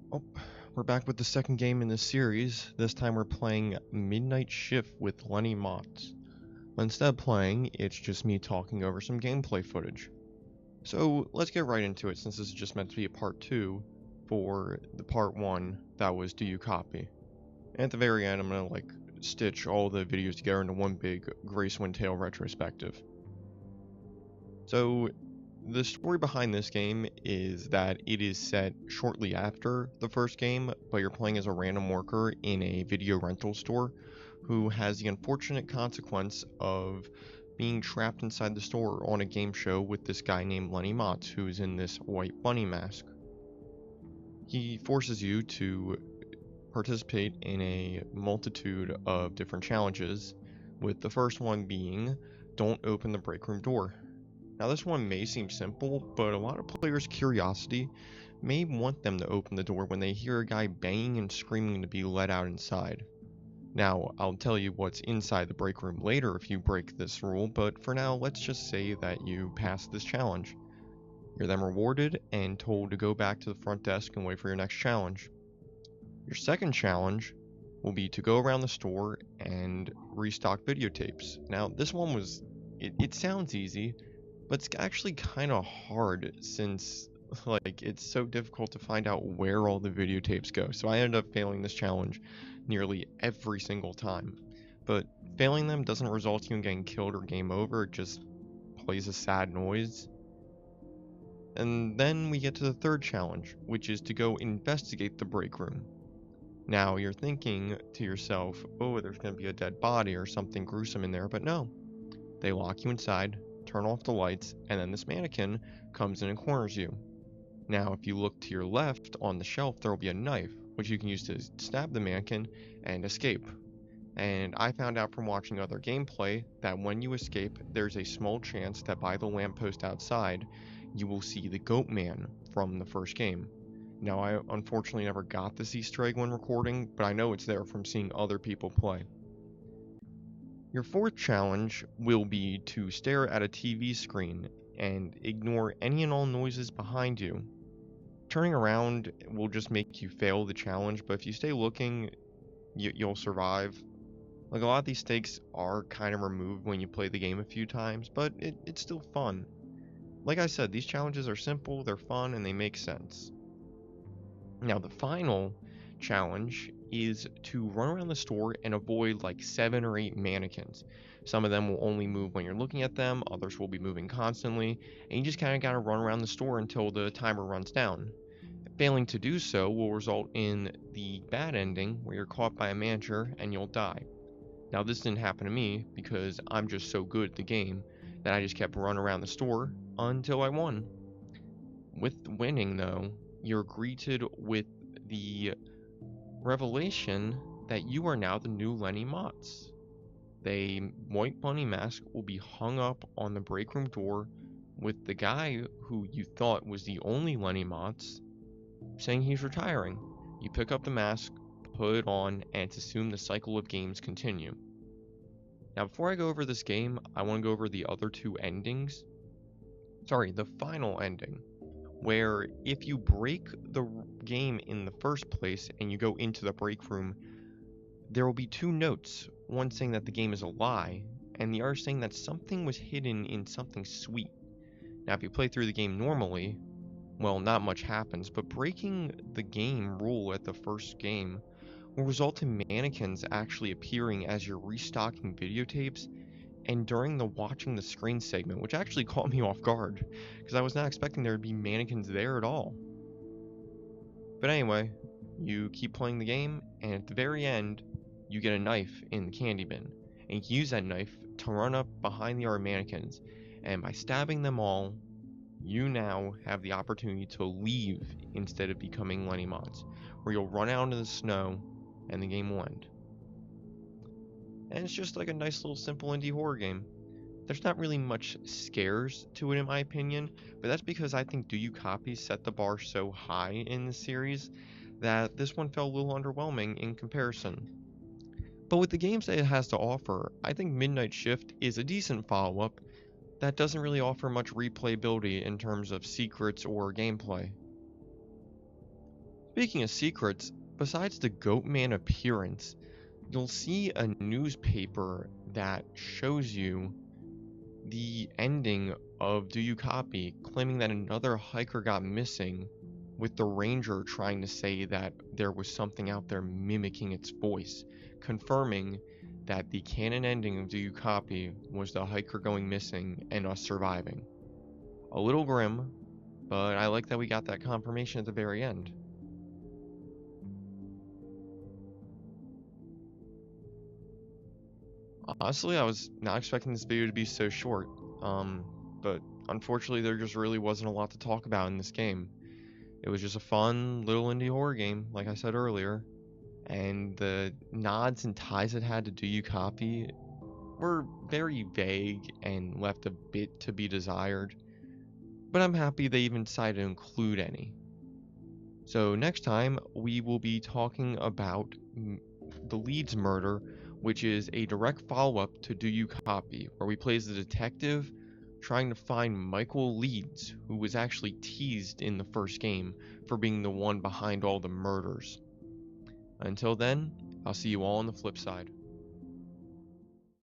Oh, we're back with the second game in this series. This time we're playing Midnight Shift with Lenny Motts. But instead of playing, it's just me talking over some gameplay footage. So let's get right into it, since this is just meant to be a part 2 for the part 1 that was Do You Copy? And at the very end, I'm gonna stitch all the videos together into one big Gracewind tale retrospective. So the story behind this game is that it is set shortly after the first game, but you're playing as a random worker in a video rental store who has the unfortunate consequence of being trapped inside the store on a game show with this guy named Lenny Motts, who's in this white bunny mask. He forces you to participate in a multitude of different challenges, with the first one being don't open the break room door. Now this one may seem simple, but a lot of players' curiosity may want them to open the door when they hear a guy banging and screaming to be let out inside. Now, I'll tell you what's inside the break room later if you break this rule, but for now, let's just say that you pass this challenge. You're then rewarded and told to go back to the front desk and wait for your next challenge. Your second challenge will be to go around the store and restock videotapes. Now, this one was, it sounds easy, but it's actually kind of hard since it's so difficult to find out where all the videotapes go. So I ended up failing this challenge nearly every single time. But failing them doesn't result in you getting killed or game over, it just plays a sad noise. And then we get to the third challenge, which is to go investigate the break room. Now you're thinking to yourself, oh, there's going to be a dead body or something gruesome in there, but no. They lock you inside, turn off the lights, and then this mannequin comes in and corners you. Now, if you look to your left on the shelf, there will be a knife, which you can use to stab the mannequin and escape. And I found out from watching other gameplay that when you escape, there's a small chance that by the lamppost outside, you will see the goat man from the first game. Now, I unfortunately never got this Easter egg when recording, but I know it's there from seeing other people play. Your fourth challenge will be to stare at a TV screen and ignore any and all noises behind you. Turning around will just make you fail the challenge, but if you stay looking, you'll survive. A lot of these stakes are kind of removed when you play the game a few times, but it's still fun. Like I said, these challenges are simple, they're fun, and they make sense. Now, the final challenge is to run around the store and avoid 7 or 8 mannequins. Some of them will only move when you're looking at them, others will be moving constantly, and you just kind of got to run around the store until the timer runs down. Failing to do so will result in the bad ending where you're caught by a manager and you'll die. Now, this didn't happen to me because I'm just so good at the game that I just kept running around the store until I won. With winning, though, you're greeted with the revelation that you are now the new Lenny Motts. The white bunny mask will be hung up on the break room door with the guy who you thought was the only Lenny Motts saying he's retiring. You pick up the mask, put it on, and it's assumed the cycle of games continue. Now, before I go over this game, I want to go over the other two endings. Sorry, the final ending, where if you break the game in the first place and you go into the break room, there will be two notes, one saying that the game is a lie, and the other saying that something was hidden in something sweet. Now, if you play through the game normally, well, not much happens, but breaking the game rule at the first game will result in mannequins actually appearing as you're restocking videotapes and during the watching the screen segment, which actually caught me off guard, because I was not expecting there to be mannequins there at all. But anyway, you keep playing the game, and at the very end, you get a knife in the candy bin, and you can use that knife to run up behind the other mannequins, and by stabbing them all, you now have the opportunity to leave instead of becoming Lenny Motts, where you'll run out into the snow, and the game will end. And it's just like a nice little simple indie horror game. There's not really much scares to it in my opinion, but that's because I think Do You Copy set the bar so high in the series that this one felt a little underwhelming in comparison. But with the games that it has to offer, I think Midnight Shift is a decent follow-up that doesn't really offer much replayability in terms of secrets or gameplay. Speaking of secrets, besides the Goatman appearance, you'll see a newspaper that shows you the ending of Do You Copy, claiming that another hiker got missing, with the ranger trying to say that there was something out there mimicking its voice, confirming that the canon ending of Do You Copy was the hiker going missing and us surviving. A little grim, but I like that we got that confirmation at the very end. Honestly, I was not expecting this video to be so short, but unfortunately there just really wasn't a lot to talk about in this game. It was just a fun little indie horror game, like I said earlier, and the nods and ties it had to Do You Copy were very vague and left a bit to be desired, but I'm happy they even decided to include any. So next time we will be talking about the Leeds murder, which is a direct follow-up to Do You Copy, where we play as the detective trying to find Michael Leeds, who was actually teased in the first game for being the one behind all the murders. Until then, I'll see you all on the flip side.